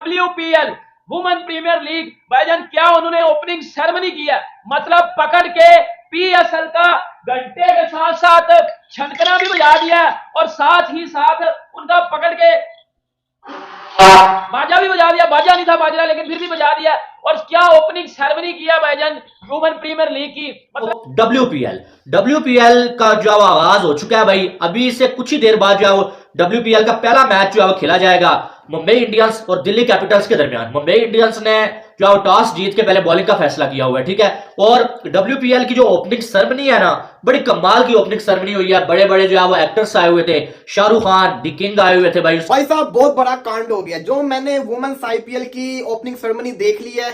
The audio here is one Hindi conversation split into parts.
WPL वुमेन प्रीमियर लीग भाईजान, क्या उन्होंने ओपनिंग सेरेमनी किया, मतलब पकड़ के PSL का घंटे के साथ साथ छनकना भी बजा दिया और साथ ही साथ उनका पकड़ के बाजा भी बजा दिया। बाजा नहीं था बाजरा, लेकिन फिर भी बजा दिया। और क्या ओपनिंग सेरेमनी किया भाईजान वुमेन प्रीमियर लीग की, मतलब WPL का जो आगाज हो चुका है भाई। अभी से कुछ ही देर बाद जो WPL का पहला मैच जो है खेला जाएगा मुंबई इंडियंस और दिल्ली कैपिटल्स के दरमियान। मुंबई इंडियंस ने जो टॉस जीत के पहले बॉलिंग का फैसला किया हुआ है, ठीक है। और WPL की जो ओपनिंग सेरेमनी है ना, बड़ी कमाल की ओपनिंग सेरेमनी हुई है। बड़े बड़े जो है वो एक्टर्स आए हुए थे, शाहरुख खान दी किंग आए हुए थे भाई साहब बहुत बड़ा कांड हो गया। जो मैंने वुमेन्स IPL की ओपनिंग सेरेमनी देख ली है,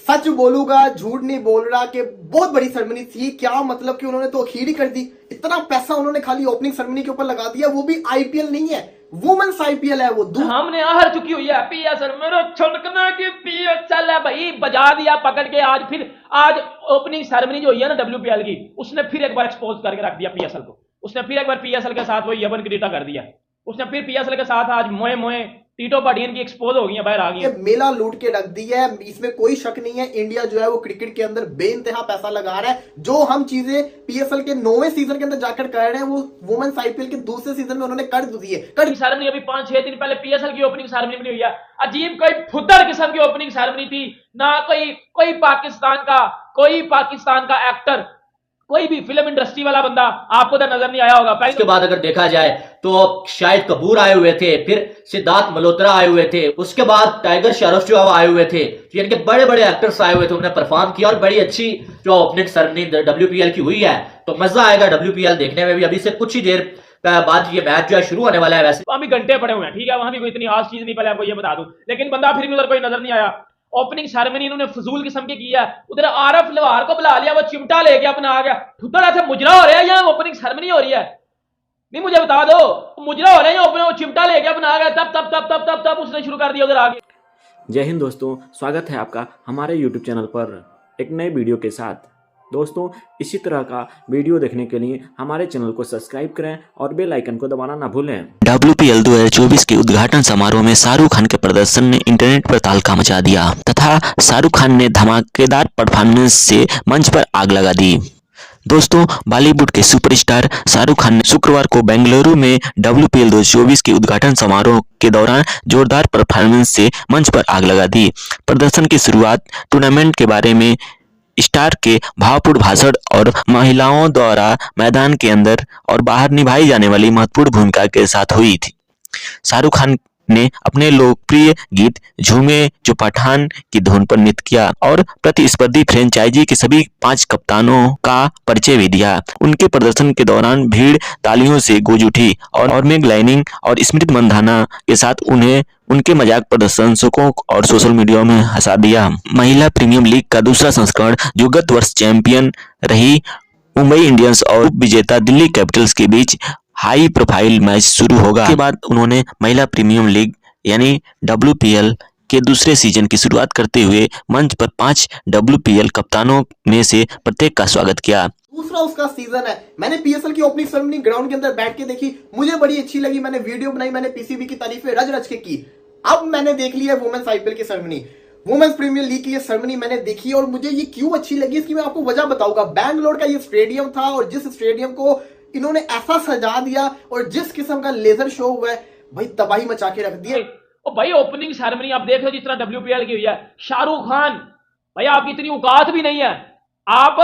सच बोलूंगा, झूठ नहीं बोल रहा, कि बहुत बड़ी सेरेमनी थी। क्या मतलब कि उन्होंने तो खीर ही कर दी। इतना पैसा उन्होंने खाली ओपनिंग सेरेमनी के ऊपर लगा दिया, वो भी IPL नहीं है, वुमेन्स IPL है वो। हमने आहर चुकी हुई है PSL, मेरा छलकना की PSL है भाई, बजा दिया पकड़ के। आज ओपनिंग सेरेमनी जो हुई है ना WPL की, उसने फिर एक बार एक्सपोज करके रख दिया PSL को। उसने फिर एक बार PSL के साथ वो यवन क्रीटा कर दिया। उसने फिर PSL के साथ आज मोए मोए टीटो पाटियन की एक्सपोज हो गई है, बाहर आ गई है। मेला लूट के रख दी है, इसमें कोई शक नहीं है। इंडिया जो है वो क्रिकेट के अंदर बेइंतहा पैसा लगा रहा है। जो हम चीजें PSL के 9वें सीजन के अंदर जाकर कर रहे हैं, वो वुमेन्स IPL के दूसरे सीजन में उन्होंने कर दी है। सेरेमनी अभी 5-6 दिन पहले PSL की ओपनिंग सेरेमनी बनी हुई है। अजीब कोई फुद्दर किस्म की ओपनिंग सेरेमनी थी ना। कोई पाकिस्तान का एक्टर, कोई भी फिल्म इंडस्ट्री वाला बंदा आपको तो नजर नहीं आया होगा। इसके बाद अगर देखा जाए तो शाहिद कपूर आए हुए थे, फिर सिद्धार्थ मल्होत्रा आए हुए थे, उसके बाद टाइगर श्रॉफ जो आए हुए थे। यानी कि बड़े बड़े एक्टर्स आए हुए थे, उन्होंने परफॉर्म किया और बड़ी अच्छी जो ओपनिंग सेरेमनी WPL की हुई है। तो मजा आएगा WPL देखने में भी। अभी से कुछ ही देर बाद ये मैच जो है शुरू होने वाला है। वैसे वहां भी घंटे पड़े हुए हैं, ठीक है, वहां भी कोई इतनी खास चीज नहीं, पहले आपको ये बता दूं, लेकिन बंदा फिर भी उधर कोई नजर नहीं आया। ओपनिंग सेरेमनी इन्होंने फजूल किस्म की है। उधर आरफ लवार को बुला लिया, वो चिमटा लेके अपना आ गया। उधर ऐसे मुजरा हो रहा है या ओपनिंग सेरेमनी हो रही है? नहीं, मुझे बता दो, मुजरा हो रहे हैं या चिमटा लेके अपना आ गया, तब उसने शुरू कर दिया उधर आगे। जय हिंद दोस्तों, स्वागत है आपका हमारे YouTube चैनल पर एक नए वीडियो के साथ। दोस्तों, इसी तरह का वीडियो देखने के लिए हमारे चैनल को सब्सक्राइब करें और बेल आइकन को दबाना ना भूलें। WPL 2024 के उद्घाटन समारोह में शाहरुख खान के प्रदर्शन ने इंटरनेट पर तहलका मचा दिया तथा शाहरुख खान ने धमाकेदार परफॉर्मेंस से मंच पर आग लगा दी। दोस्तों, बॉलीवुड के सुपरस्टार शाहरुख खान ने शुक्रवार को बेंगलुरु में WPL 2024 के उद्घाटन समारोह के दौरान जोरदार परफॉर्मेंस से मंच पर आग लगा दी। प्रदर्शन की शुरुआत टूर्नामेंट के बारे में स्टार के भावपूर्ण भाषण और महिलाओं द्वारा मैदान के अंदर और बाहर निभाई जाने वाली महत्वपूर्ण भूमिका के साथ हुई थी। शाहरुख खान ने अपने लोकप्रिय गीत झूमे जो पठान की धुन पर नृत्य किया और प्रतिस्पर्धी फ्रेंचाइजी के सभी 5 कप्तानों का परिचय भी दिया। उनके प्रदर्शन के दौरान भीड़ तालियों से गूंज उठी और मेग लाइनिंग और स्मृति मंधाना के साथ उन्हें उनके मजाक प्रदर्शकों और सोशल मीडिया में हंसा दिया। महिला प्रीमियर लीग का दूसरा संस्करण, जो गत वर्ष चैंपियन रही मुंबई इंडियंस और विजेता दिल्ली कैपिटल्स के बीच हाई प्रोफाइल मैच शुरू होगा। इसके बाद उन्होंने महिला प्रीमियर लीग यानी WPL के दूसरे सीजन की शुरुआत करते हुए मंच पर 5 WPL कप्तानों में से प्रत्येक का स्वागत किया। दूसरा उसका सीजन है। मैंने PSL की ओपनिंग सेरेमनी ग्राउंड के अंदर बैठ के देखी, मुझे बड़ी अच्छी लगी। मैंने वीडियो बनाई, मैंने PCB की तारीफें रज रज के की। अब मैंने देख ली है वुमेन्स IPL की सेरेमनी, वुमेन्स प्रीमियर लीग की ये सेरेमनी मैंने देखी और मुझे ये क्यों अच्छी लगी इसकी मैं आपको वजह बताऊंगा। बैंगलोर का ये स्टेडियम था और जिस स्टेडियम को इन्होंने ऐसा सजा दिया और जिस किस्म का लेजर शो हुआ है भाई, तबाही मचा के रख दिया। ओ भाई, ओपनिंग सेरेमनी आप देख लो जिस तरह WPL की हुई है। शाहरुख खान भाई, आपकी इतनी औकात भी नहीं है, आप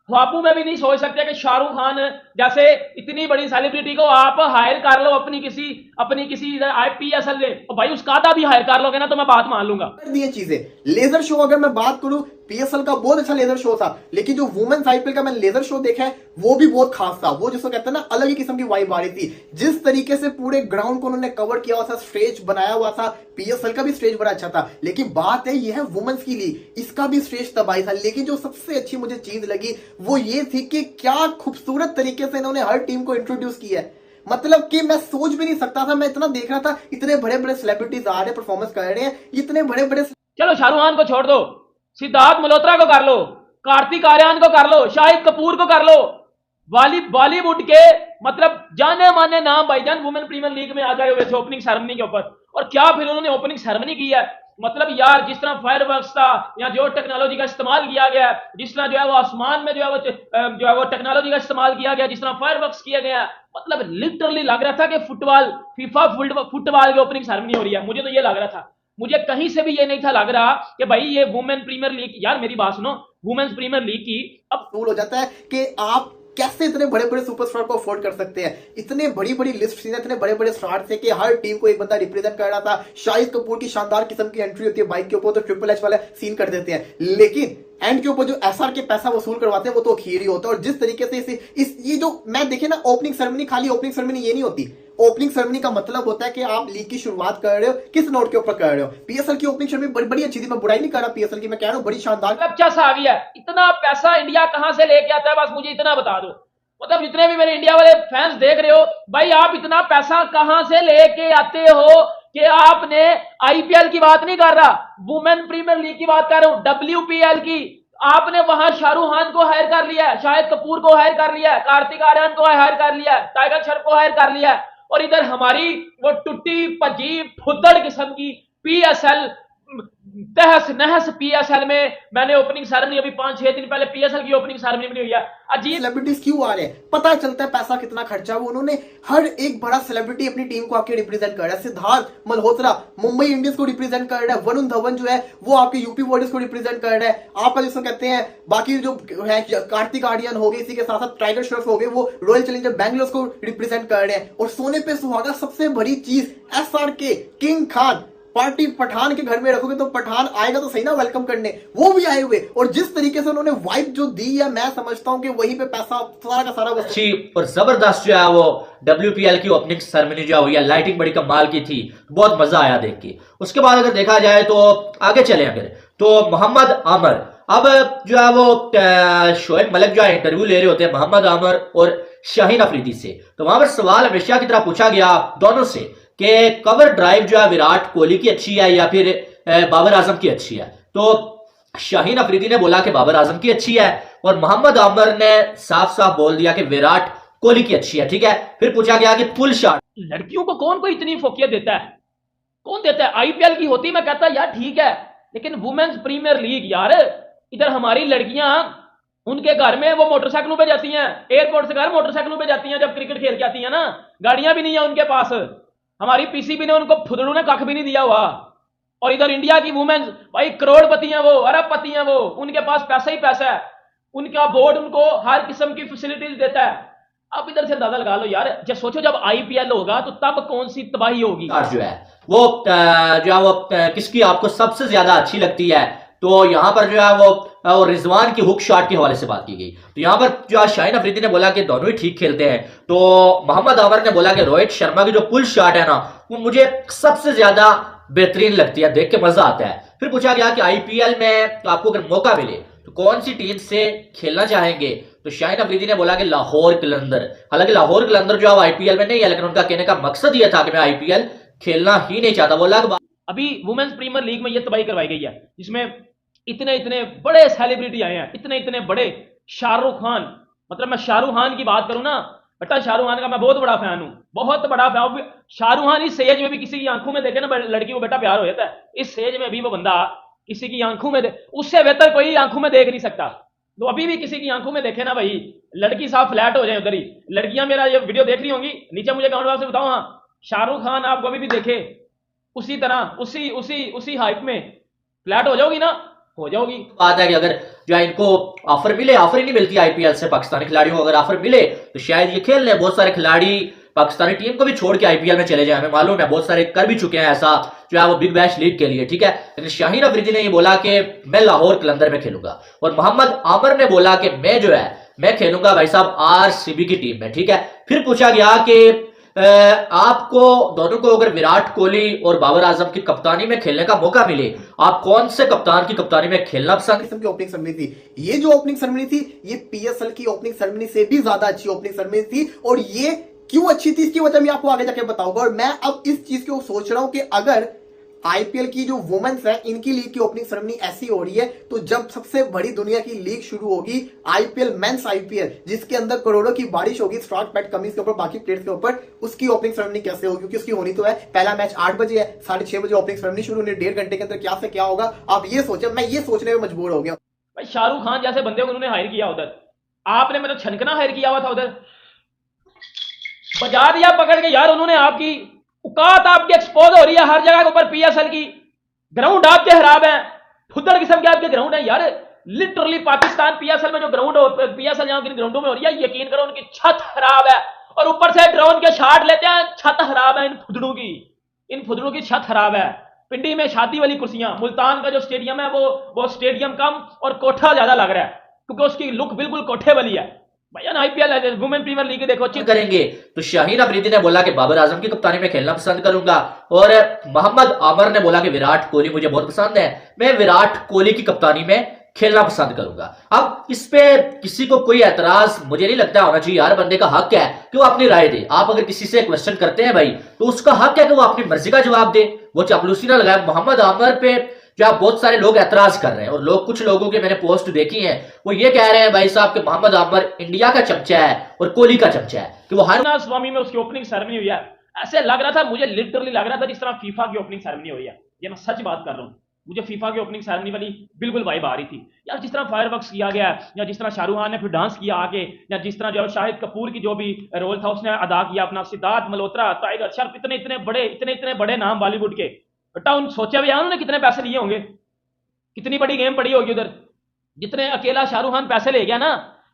ख्वाबों में भी नहीं सोच सकते कि शाहरुख खान जैसे इतनी बड़ी सेलिब्रिटी को आप हायर कर लो अपनी किसी PSL से। भाई उसका आधा भी हायर कर लोगे ना तो मैं बात मान लूंगा। ये चीजें लेजर शो अगर मैं बात करूं, PSL का बहुत अच्छा लेजर शो था, लेकिन जो वुमेन्स IPL का मैंने लेजर शो देखा है वो भी बहुत खास था। वो जिसको कहते हैं ना, अलग ही किस्म की वाइब आ रही थी। जिस तरीके से पूरे ग्राउंड को उन्होंने कवर किया हुआ था, स्टेज बनाया हुआ था, PSL का भी स्टेज बड़ा अच्छा था। लेकिन बात है ये है वुमेन्स की लीग, इसका भी स्टेज तबाही था। लेकिन जो सबसे अच्छी मुझे चीज लगी वो ये थी कि क्या खूबसूरत तरीके से इन्होंने हर टीम को इंट्रोड्यूस किया है। मतलब कि मैं सोच भी नहीं सकता था, मैं इतना देख रहा था, इतने बड़े बड़े सेलिब्रिटीज आ रहे हैं, परफॉर्मेंस कर रहे हैं, इतने बड़े बड़े। चलो शाहरुख खान को छोड़ दो, सिद्धार्थ मल्होत्रा को कर लो, कार्तिक आर्यन को कर लो, शाहिद कपूर को कर लो, बॉलीवुड के मतलब जाने माने नाम भाईजान वुमेन प्रीमियर लीग में आ गए हुए थे ओपनिंग सेरेमनी के ऊपर। और क्या फिर उन्होंने ओपनिंग सेरेमनी की है। मतलब यार जिस तरह फायरवर्क्स था या जो टेक्नोलॉजी का इस्तेमाल किया गया, जिस तरह जो है वो आसमान में जो है वो टेक्नोलॉजी का इस्तेमाल किया गया, जिस तरह फायरवर्क्स किया गया, मतलब लिटरली लग रहा था कि फुटबॉल फीफा फुटबॉल की ओपनिंग सेरेमनी हो रही है। मुझे तो ये लग रहा था, मुझे कहीं से भी ये नहीं था लग रहा कि भाई ये वुमेन प्रीमियर लीग, यार मेरी बात सुनो, वुमेन्स प्रीमियर लीग की अब रूल हो जाता है कि आप कैसे इतने बड़े बड़े सुपरस्टार को अफोर्ड कर सकते हैं। इतने बड़ी बड़ी लिस्ट थी, इतने बड़े बड़े स्टार थे कि हर टीम को एक बंदा रिप्रेजेंट कर रहा था। शाहिद कपूर की शानदार किस्म की एंट्री होती है बाइक के ऊपर तो ट्रिपल एच वाला सीन कर देते हैं, लेकिन एंड के ऊपर जो एसआर के पैसा वसूल करवाते हैं वो तो खीर ही होता है। और जिस तरीके से ये जो मैं देखे ना, ओपनिंग सेरेमनी खाली ओपनिंग सेरेमनी ये नहीं होती। ओपनिंग सेरेमनी का मतलब होता है कि आप लीग की शुरुआत कर रहे हो, किस नोट के ऊपर कर रहे हो। पीएसएल की ओपनिंग सेरेमनी बड़ी बड़ी अच्छी थी, मैं बुराई नहीं कर रहा पीएसएल की, मैं कह रहा हूं बड़ी शानदार। मतलब क्या सा आ गया, इतना पैसा इंडिया कहां से लेके आता है, बस मुझे इतना बता दो। मतलब जितने भी मेरे इंडिया वाले फैंस देख रहे हो, भाई आप इतना पैसा कहां से लेके आते हो कि आपने आईपीएल की बात नहीं कर रहा, वुमेन प्रीमियर लीग की बात कर रहा हूं, डब्ल्यूपीएल की। आपने वहां शाहरुख खान को हायर कर लिया है, शाहिद कपूर को हायर कर लिया है, कार्तिक आर्यन को हायर कर लिया है, टाइगर श्रॉफ को हायर कर लिया है, और इधर हमारी वो टुट्टी भजी फुद्दड़ किस्म की पीएसएल तहस नहस पीएसएल में मैंने ओपनिंग सेरेमनी अभी 5-6 दिन पहले पीएसएल की ओपनिंग सेरेमनी बनी हुई है। अजीब सेलिब्रिटीज क्यों आ रहे हैं, पता चलता है पैसा कितना खर्चा हुआ। उन्होंने हर एक बड़ा सेलिब्रिटी अपनी टीम को आके रिप्रेजेंट कर रहा है। सिद्धार्थ मल्होत्रा मुंबई इंडियंस को रिप्रेजेंट कर रहा है, वरुण धवन जो है वो आपके यूपी वॉरियर्स को रिप्रेजेंट कर रहा है। आपका जिसको कहते हैं बाकी जो है कार्तिक आर्यन हो गए, इसी के साथ साथ टाइगर श्रॉफ हो गए, वो रॉयल चैलेंजर बैंगलोर को रिप्रेजेंट कर रहे हैं। और सोने पे सुहागा सबसे बड़ी चीज SRK king Khan party Pathaan के घर में रखोगे तो पठान आएगा तो सही ना वेलकम करने, वो भी आए हुए। और जिस तरीके से उन्होंने वाइब जो दी है, मैं समझता हूं कि वहीं पे पैसा सारा का सारा अच्छी और जबरदस्त जो है वो डब्ल्यूपीएल की ओपनिंग सेरेमनी जो हुई है, लाइटिंग बड़ी कमाल की थी, बहुत मजा आया देख के। उसके बाद अगर देखा जाए तो आगे चले अगर तो मोहम्मद आमर, अब जो है वो शोएब मलिक जो है इंटरव्यू ले रहे होते हैं मोहम्मद आमर और शाहीन अफरीदी से, तो वहां पर सवाल हमेशा की तरह पूछा गया दोनों से कि कवर ड्राइव जो है विराट कोहली की अच्छी है या फिर बाबर आजम की अच्छी है। तो शाहीन अफरीदी ने बोला कि बाबर आजम की अच्छी है और मोहम्मद आमर ने साफ साफ बोल दिया कि विराट कोहली की अच्छी है। ठीक है, फिर पूछा गया कि पुल शॉट, लड़कियों को कौन कोई इतनी फोकियत देता है, कौन देता है? आईपीएल की होती मैं कहता यार ठीक है, लेकिन वुमेन्स प्रीमियर लीग यार, इधर हमारी लड़कियां उनके घर में वो मोटरसाइकिलों पे जाती हैं, एयरपोर्ट से घर मोटरसाइकिलों पे जाती हैं जब क्रिकेट खेल के आती है ना, गाड़ियां भी नहीं है उनके पास। हमारी पीसीबी ने उनको फुदड़ू ने कख भी नहीं दिया हुआ। और इधर इंडिया की वुमेन्स भाई करोड़पति हैं, वो अरबपति हैं, वो उनके पास पैसा ही पैसा है, उनका बोर्ड उनको हर किस्म की फैसिलिटीज देता है। अब इधर से अंदाजा लगा लो यार, जब सोचो जब आईपीएल होगा तो तब कौन सी तबाही होगी। जो है वो जो है वो किसकी आपको सबसे ज्यादा अच्छी लगती है, तो यहां पर जो है वो रिजवान की हुक शॉट के हवाले से बात की गई। तो यहां पर जो शाहीन अफरीदी ने बोला कि दोनों ही ठीक खेलते हैं, तो मोहम्मद आमर ने बोला कि रोहित शर्मा की जो पुल शॉट है ना वो मुझे सबसे ज्यादा बेहतरीन लगती है, देख के मजा आता है। फिर पूछा गया कि आईपीएल में आपको अगर मौका मिले तो कौन सी टीम से खेलना चाहेंगे, तो शाहीन अफरीदी ने बोला कि लाहौर कलंदर। हालांकि लाहौर कलंदर जो है आईपीएल में नहीं है, लेकिन उनका कहने का मकसद यह था कि मैं आईपीएल खेलना ही नहीं चाहता। बोला अभी वुमेन्स प्रीमियर लीग में यह तबाही करवाई गई है जिसमें इतने इतने बड़े सेलिब्रिटी आए हैं, इतने इतने बड़े। शाहरुख खान, मतलब मैं शाहरुख खान की बात करूं ना बेटा, शाहरुख खान का मैं बहुत बड़ा फैन हूं, बहुत बड़ा फैन। शाहरुख खान इस एज में भी किसी की आंखों में देखे ना लड़की को बेटा प्यार हो जाता है, इस एज में भी वो बंदा किसी की आंखों में उससे बेहतर कोई आंखों में देख नहीं सकता। तो अभी भी किसी की आंखों में देखे ना भाई, लड़की साहब फ्लैट हो जाए उधर ही। लड़कियां मेरा ये वीडियो देख रही होंगी, नीचे मुझे कमेंट बॉक्स में बताओ, हाँ शाहरुख खान आपको अभी भी देखे उसी तरह उसी हाइप में फ्लैट हो जाओगी ना, हो जाओगी। बात है कि अगर जो है इनको ऑफर मिले, ऑफर ही नहीं मिलती आईपीएल से पाकिस्तानी खिलाड़ियों को, अगर ऑफर मिले तो शायद ये खेल ले। बहुत सारे खिलाड़ी पाकिस्तानी टीम को भी छोड़ के आईपीएल में चले जाए, हमें मालूम है बहुत सारे कर भी चुके हैं ऐसा जो है वो बिग बैश लीग के लिए। ठीक है, लेकिन शाहीन अफरीदी ने ये बोला कि मैं लाहौर कलंदर में खेलूंगा, और मोहम्मद आमर ने बोला कि मैं जो है मैं खेलूंगा भाई साहब आरसीबी की टीम में। ठीक है, फिर पूछा गया कि आपको दोनों को अगर विराट कोहली और बाबर आजम की कप्तानी में खेलने का मौका मिले, आप कौन से कप्तान की कप्तानी में खेलना पसंद? किस्म की ओपनिंग सेरेमनी थी ये, जो ओपनिंग सेरेमनी थी ये पीएसएल की ओपनिंग सेरेमनी से भी ज्यादा अच्छी ओपनिंग सेरेमनी थी। और ये क्यों अच्छी थी इसकी वजह मैं आपको आगे जाके बताऊंगा। और मैं अब इस चीज को सोच रहा हूं कि अगर आईपीएल की जो वुमेन्स है इनकी लीग की ओपनिंग सेरेमनी ऐसी हो रही है, तो जब सबसे बड़ी दुनिया की लीग शुरू होगी आईपीएल, मेंस आईपीएल, जिसके अंदर करोड़ों की बारिश होगी स्टॉक बैट कमीज के ऊपर, बाकी प्लेयर्स के ऊपर, उसकी ओपनिंग सेरेमनी कैसे होगी? क्योंकि उसकी होनी तो है, पहला मैच 8 बजे है, 6:30 बजे ओपनिंग सेरेमनी शुरू होनी, 1.5 घंटे के अंदर क्या से क्या होगा आप ये सोचे। मैं ये सोचने में मजबूर हो गया। भाई शाहरुख खान जैसे बंदे को उन्होंने हायर किया उधर, आपने मतलब छनकना हायर किया हुआ था उधर, बजा दिया पकड़ के यार उन्होंने। आपकी औकात आपकी एक्सपोज हो रही है हर जगह के ऊपर। पीएसएल की ग्राउंड आपके खराब है, फुद्दड़ किस्म के आपके ग्राउंड है यार। लिटरली पाकिस्तान पीएसएल में जो ग्राउंड पीएसएल जहां किन ग्राउंडों में हो रही है, यकीन करो उनकी छत खराब है, और ऊपर से ड्रोन के शॉट लेते हैं, छत खराब है इन फुदड़ों की छत खराब है। पिंडी में शादी वाली कुर्सियां, मुल्तान का जो स्टेडियम है वो स्टेडियम कम और कोठा ज्यादा लग रहा है, क्योंकि उसकी लुक बिल्कुल कोठे वाली है। भैया आईपीएल वुमेन प्रीमियर लीग देखो करेंगे तो शाहीन अफरीदी ने बोला कि बाबर आजम की कप्तानी में खेलना पसंद करूंगा, और मोहम्मद आमर ने बोला कि विराट कोहली मुझे बहुत पसंद है, मैं विराट कोहली की कप्तानी में खेलना पसंद करूंगा। अब इस पे किसी को कोई एतराज मुझे नहीं लगता होना चाहिए। हर बंदे का हक है कि वो अपनी राय दे। आप अगर किसी से क्वेश्चन करते हैं भाई, तो उसका हक है कि वो अपनी मर्जी का जवाब दे, वो चापलूसी ना लगाए। मोहम्मद आमर पे जो बहुत सारे लोग एतराज कर रहे हैं, और कुछ लोगों के मैंने पोस्ट देखी है, वो ये कह रहे हैं भाई साहब कि मोहम्मद आमर इंडिया का चमचा है और कोहली का चमचा है, कि वो हर स्वामी में उसकी ओपनिंग सेरेमनी हुई है। ऐसे लग रहा था, मुझे लिटरली लग रहा था जिस तरह फीफा की ओपनिंग सेरेमनी हुई है। ये मैं सच बात कर रहा हूँ, मुझे फीफा की ओपनिंग सेरेमनी वाली बिल्कुल वाइब आ रही थी यार। जिस तरह फायरवर्क्स किया गया, या जिस तरह शाहरुख खान ने फिर डांस किया आगे, या जिस तरह जो शाहिद कपूर की जो भी रोल था उसने अदा किया अपना, सिद्धार्थ मल्होत्रा, टाइगर श्रॉफ, इतने बड़े नाम बॉलीवुड के। बेटा उन सोचा भी उन्होंने कितने पैसे लिए होंगे, कितनी बड़ी गेम पड़ी होगी उधर। जितने अकेला शाहरुख खान पैसे ले गया ना,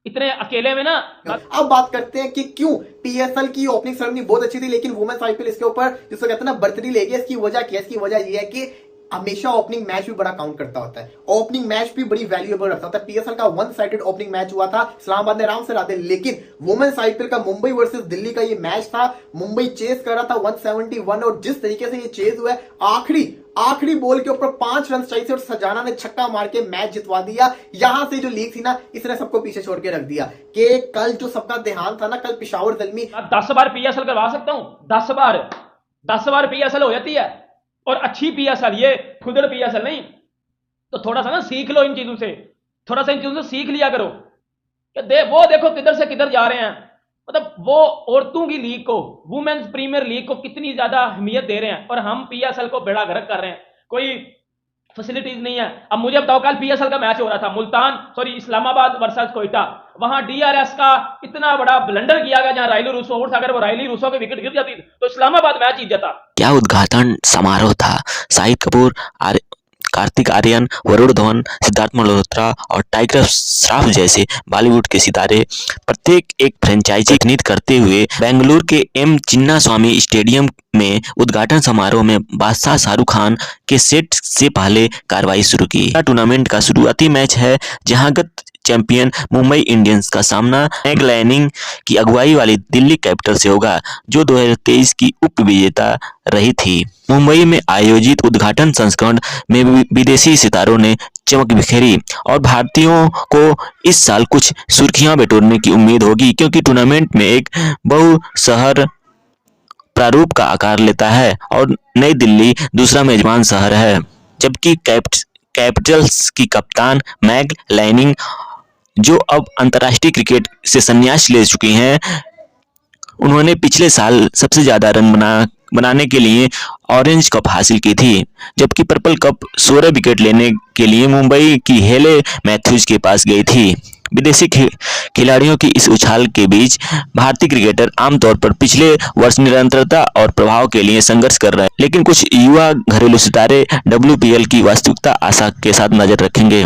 इतने अकेले में ना। अब बात करते हैं कि क्यों पीएसएल की ओपनिंग सेरेमनी बहुत अच्छी थी, लेकिन वुमेन्स आईपीएल इसके ऊपर जिसको कहते हैं ना बर्तरी ले गया। इसकी वजह क्या है? इसकी वजह यह है कि हमेशा ओपनिंग मैच भी बड़ा काउंट करता होता है, ओपनिंग मैच भी बड़ी वैल्यूएबल रखता होता है। पीएसएल का वन साइडेड ओपनिंग मैच हुआ था, इस्लामाबाद ने आराम से हराते, लेकिन वुमेन्स आईपीएल का मुंबई वर्सेस दिल्ली का ये मैच था। मुंबई चेस कर रहा था 171, और जिस तरीके से ये चेस हुआ है, आखिरी बॉल के ऊपर 5 रन चाहिए थे और सजाना ने छक्का मार के मैच जितवा दिया। यहां से जो लीग थी ना, इसने सबको पीछे छोड़ के रख दिया कि कल जो सबका ध्यान था ना, कल पिशावर ज़ल्मी 10 बार पीएसएल करवा सकता हूं, 10 बार पीएसएल हो जाती है, और अच्छी पीएसएल, ये खुदड़ पीएसएल नहीं। तो थोड़ा सा ना सीख लो इन चीजों से, थोड़ा सा इन चीजों से सीख लिया करो कि वो देखो किधर से किधर जा रहे हैं। मतलब वो औरतों की लीग को, वुमेन्स प्रीमियर लीग को कितनी ज्यादा अहमियत दे रहे हैं, और हम पीएसएल को बेड़ा गर्क कर रहे हैं। कोई फैसिलिटीज नहीं है। अब मुझे बताओ, कल पीएसएल का मैच हो रहा था, इस्लामाबाद वर्सेस कोयटा, वहां डीआरएस का इतना बड़ा ब्लंडर किया गया, जहां रायली रूसो आउट था। अगर वो रायली रूसो की विकेट गिर जाती तो इस्लामाबाद मैच जीत जाता। क्या उद्घाटन समारोह था। शाहिद कपूर, कार्तिक आर्यन, वरुण धवन, सिद्धार्थ मल्होत्रा और टाइगर श्रॉफ जैसे बॉलीवुड के सितारे प्रत्येक एक फ्रेंचाइजी नीत करते हुए बेंगलुरु के एम चिन्नास्वामी स्टेडियम में उद्घाटन समारोह में बादशाह शाहरुख खान के सेट से पहले कार्रवाई शुरू की। टूर्नामेंट का शुरुआती मैच है, जहां गत चैंपियन मुंबई इंडियंस का सामना मैग लानिंग की अगुवाई वाली दिल्ली कैपिटल से होगा, जो 2023 की उप विजेता रही थी। मुंबई में आयोजित उद्घाटन संस्करण में विदेशी सितारों ने चमक बिखेरी, और भारतीयों को इस साल कुछ सुर्खियां बटोरने की उम्मीद होगी, क्योंकि टूर्नामेंट में एक बहु शहर प्रारूप का आकार लेता है और नई दिल्ली दूसरा मेजबान शहर है, जबकि कैपिटल्स की कप्तान मैग लानिंग, जो अब अंतर्राष्ट्रीय क्रिकेट से संन्यास ले चुकी हैं, उन्होंने पिछले साल सबसे ज्यादा रन बनाने के लिए ऑरेंज कप हासिल की थी, जबकि पर्पल कप 16 विकेट लेने के लिए मुंबई की हेले मैथ्यूज के पास गई थी। विदेशी खिलाड़ियों की इस उछाल के बीच भारतीय क्रिकेटर आमतौर पर पिछले वर्ष निरंतरता और प्रभाव के लिए संघर्ष कर रहे हैं, लेकिन कुछ युवा घरेलू सितारे WPL की वास्तविकता आशा के साथ नजर रखेंगे।